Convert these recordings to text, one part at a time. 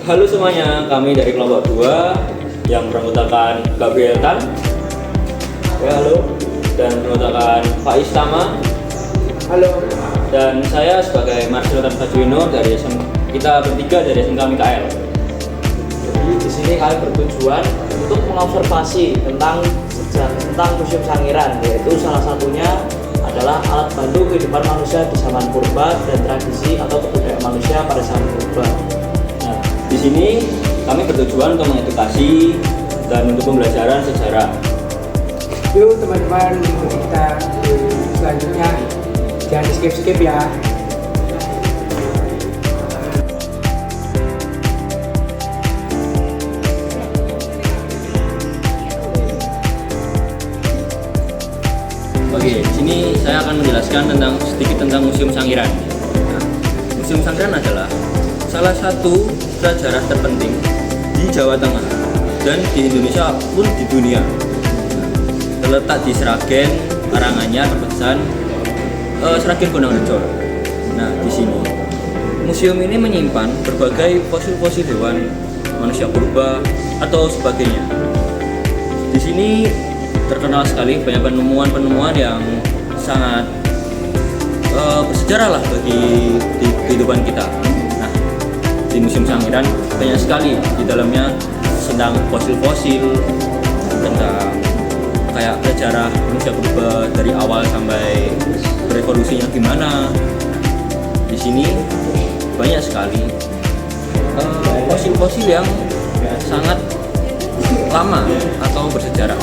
Halo semuanya, kami dari kelompok 2 yang beranggotakan Gabriel Tan. Ya, halo. Dan beranggotakan Faiz Tama. Halo. Dan saya sebagai Marcelo Tanfajwino dari kita bertiga dari SMK Mikael. Jadi di sini kami bertujuan untuk mengobservasi tentang Museum Sangiran, yaitu salah satunya adalah alat bantu kehidupan manusia di zaman purba dan tradisi atau kebudayaan manusia pada zaman purba. Nah, di sini kami bertujuan untuk mengedukasi dan untuk pembelajaran sejarah. Yuk teman-teman, ikuti kita selanjutnya. Jangan di skip ya. Oke, di sini saya akan menjelaskan sedikit tentang Museum Sangiran. Nah, Museum Sangiran adalah salah satu sejarah terpenting di Jawa Tengah dan di Indonesia pun di dunia. Terletak di Sragen, Karanganyar, Pesan, Sragen Bonangrejo. Nah, di sini museum ini menyimpan berbagai fosil-fosil hewan, manusia purba atau sebagainya. Di sini terkenal sekali banyak penemuan-penemuan yang sangat bersejarah lah bagi kehidupan kita. Nah, di Museum Sangiran banyak sekali di dalamnya tentang fosil-fosil, tentang kayak sejarah manusia purba dari awal sampai berevolusinya gimana. Di sini banyak sekali fosil-fosil yang sangat lama atau bersejarah.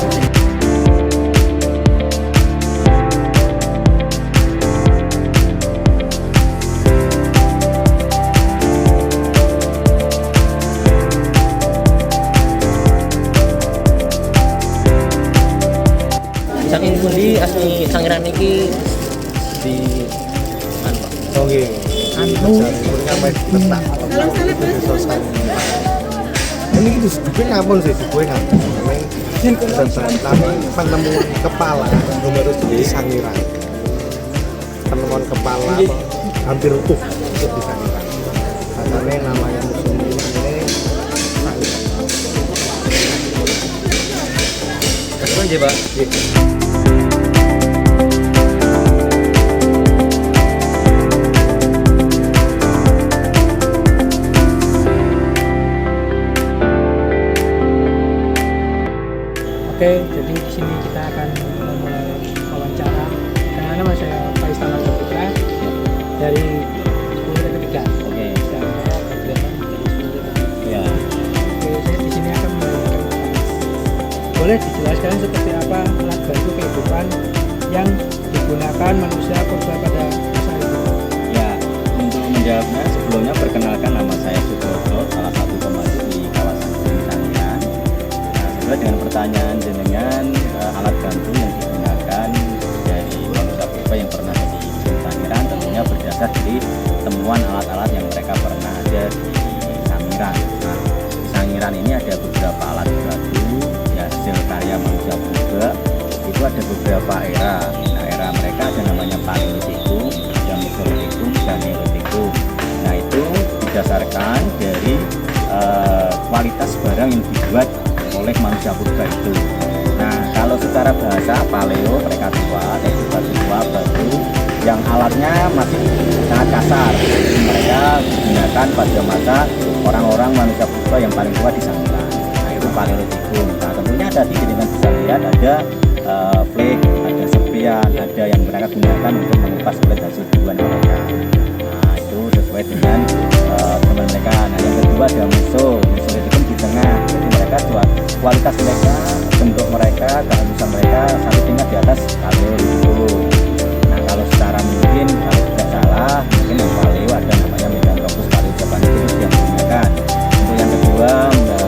Saking pundi asli Sangiran iki di Oke. Ini disebutnya ngapun sih, disebutnya ngapun. Tapi penemuan kepala nomor di Sangiran. Penemuan kepala hampir utuh di Sangiran. Katanya namanya museum ini Sangiran. Kapan aja, Pak? Oke, jadi di sini kita akan memulai wawancara dengan nama saya Faiz Tama dari 10 3. Oke. Dan saya Gabriel dari 10 Ya. Oke, saya di sini akan menanyakan. Boleh dijelaskan seperti apa alat bantu kehidupan yang digunakan manusia purba pada masa itu? Ya, untuk menjawabnya sebelumnya perkenalkan nama saya Sutojo, salah satu pembantu di kawasan Sangiran. Nah, sesuai dengan pertanyaan jenengan, alat bantu yang digunakan dari manusia purba yang pernah ada di Sangiran tentunya berdasar dari temuan alat-alat yang mereka pernah ada di Sangiran. Nah, di Sangiran ini ada beberapa alat bantu ya, hasil karya manusia purba. Itu ada beberapa era. Nah, era mereka ada namanya Paleolitikum, ada Mesolitikum, dan Neolitikum. Nah, itu didasarkan dari kualitas barang yang dibuat oleh manusia purba itu. Nah, kalau secara bahasa Paleo mereka tua, yaitu batu yang alatnya masih sangat kasar. Mereka digunakan pada masa orang-orang manusia purba yang paling tua di Sangiran. Nah, itu Paleolitikum. Nah, tentunya tadi dengan bisa lihat ada flake, ada sepian, ada yang mereka gunakan untuk mengupas kulit hasil buruan mereka. Nah, itu sesuai dengan teman mereka. Nah, yang kedua ada Mesolitikum di tengah. Jadi mereka kualitas mereka, bentuk mereka, kehalusan mereka satu tingkat di atas Paleolitikum. Nah, kalau secara mungkin kalau tidak salah, mungkin yang Paleo ada namanya Meganthropus paleojapanicus yang digunakan. Untuk yang kedua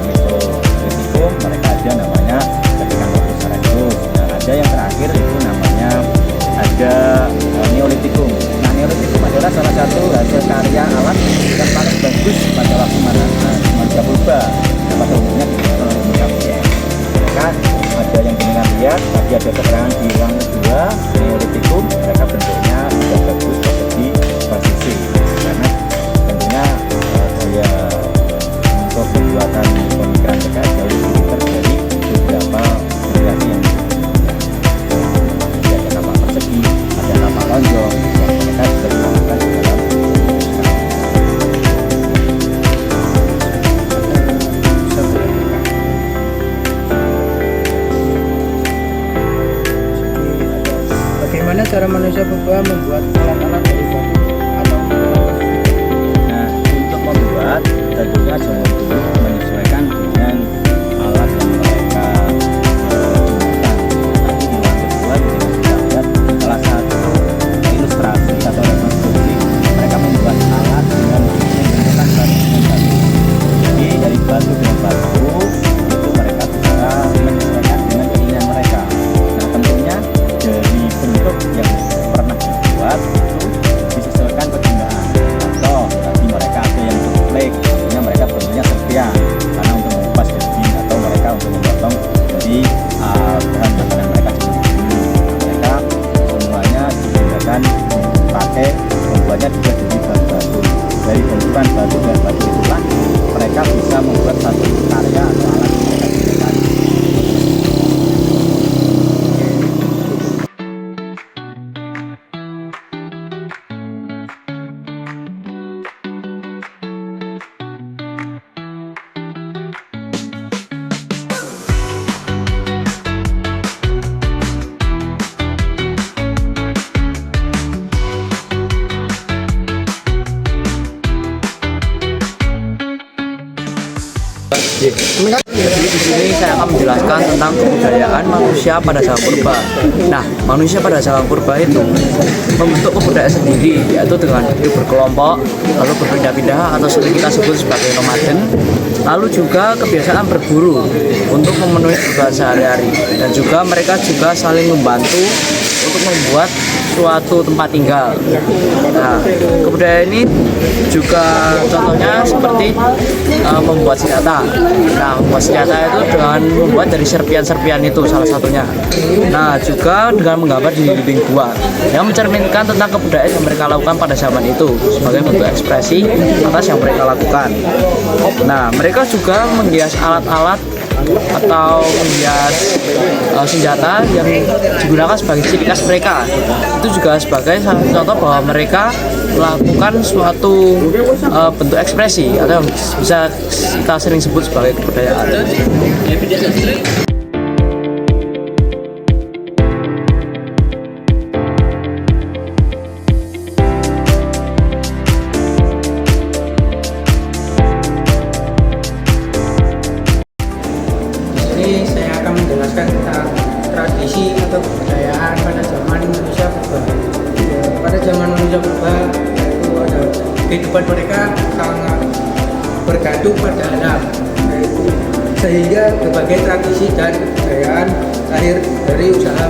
Mesolitikum mereka ada namanya Meganthropus erectus. Nah, ada yang terakhir itu namanya ada Neolitikum. Nah, Neolitikum adalah salah satu hasil karya alat yang paling bagus pada waktu manusia purba. Nah, pada umumnya digunakan oleh manusia purba. Mereka ada yang dengan lihat, tadi ada keterangan di ruang kedua Neolitikum, mereka bentuknya sudah bagus seperti posisi karena tentunya daya bagaimana cara manusia purba membuat alat-alat dari batu atau Nah, untuk membuat tentunya zaman dulu menyesuaikan dengan alat yang mereka gunakan. Nanti di yang kedua di sini kita lihat salah satu ilustrasi atau rekonstruksi mereka membuat alat dengan menggunakan batu dengan batu. Jadi dari batu dengan batu itu mereka bisa menyesuaikan dengan keinginan mereka. Nah, tentunya dari bentuk yang pernah dibuat itu disesuaikan kegunaan. Contoh, tadi mereka ada yang berflek, tentunya mereka bentuknya serpian karena untuk mengupas daging atau mereka untuk memotong dari bahan makanan mereka sendiri. Mereka semuanya digunakan pakai membuatnya juga dari batu. Dari bentukan batu dan batu itulah mereka bisa membuat satu karya atau alat yang mereka gunakan. Di sini saya akan menjelaskan tentang kebudayaan manusia pada zaman purba. Nah, manusia pada zaman purba itu membentuk kebudayaan sendiri, yaitu dengan hidup berkelompok, lalu berpindah-pindah atau sering kita sebut sebagai nomaden, lalu juga kebiasaan berburu untuk memenuhi kebutuhan sehari-hari, dan juga mereka juga saling membantu untuk membuat suatu tempat tinggal. Nah, kebudayaan ini juga contohnya seperti membuat senjata. Nah, membuat senjata itu dengan membuat dari serpian-serpian itu salah satunya. Nah, juga dengan menggambar di dinding gua yang mencerminkan tentang kebudayaan yang mereka lakukan pada zaman itu sebagai bentuk ekspresi atas yang mereka lakukan. Nah, mereka juga menghias alat-alat atau menghias senjata yang digunakan sebagai ciri khas mereka. Itu juga sebagai salah satu contoh bahwa mereka melakukan suatu bentuk ekspresi atau yang bisa kita sering sebut sebagai kebudayaan. Ini saya akan menjelaskan tentang tradisi atau kebudayaan pada zaman manusia purba. Pada zaman manusia purba itu ada kehidupan mereka sangat bergantung pada alam, sehingga berbagai tradisi dan kebudayaan lahir dari usaha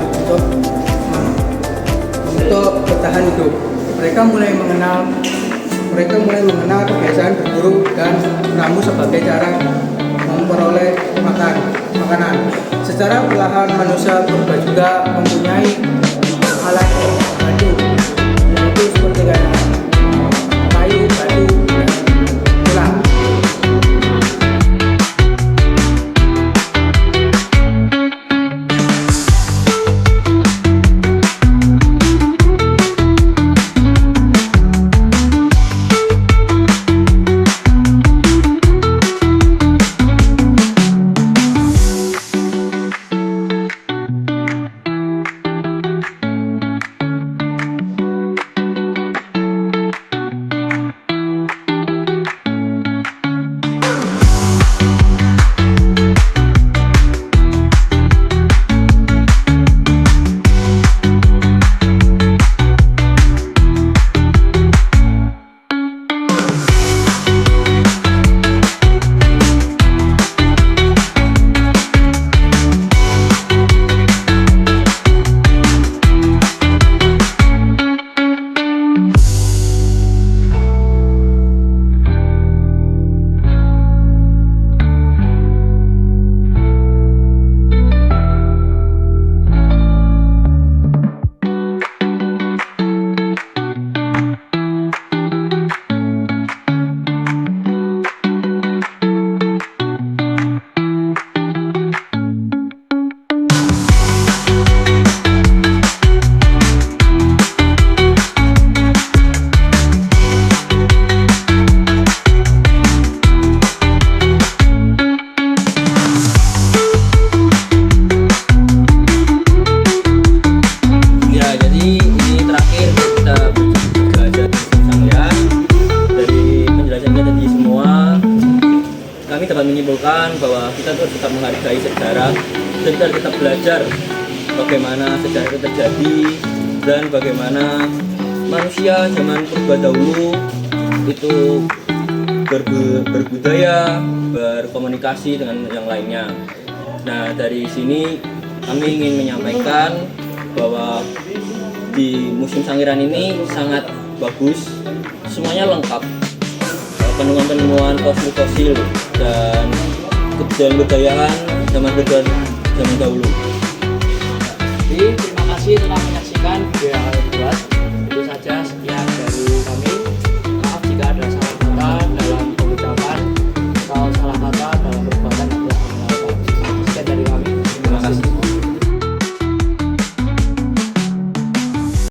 untuk bertahan hidup. Mereka mulai mengenal kebiasaan berburu dan meramu sebagai cara memperoleh makanan. Secara perlahan manusia purba juga mempunyai alat bantu, yaitu seperti kayu, batu, dan tulang. tetap menghargai sejarah dan kita tetap belajar bagaimana sejarah itu terjadi dan bagaimana manusia zaman purba dahulu itu berbudaya, berkomunikasi dengan yang lainnya. Nah, dari sini kami ingin menyampaikan bahwa di Museum Sangiran ini sangat bagus, semuanya lengkap, penemuan-penemuan fosil-fosil dan kebudayaan zaman dahulu. Jadi terima kasih telah menyaksikan video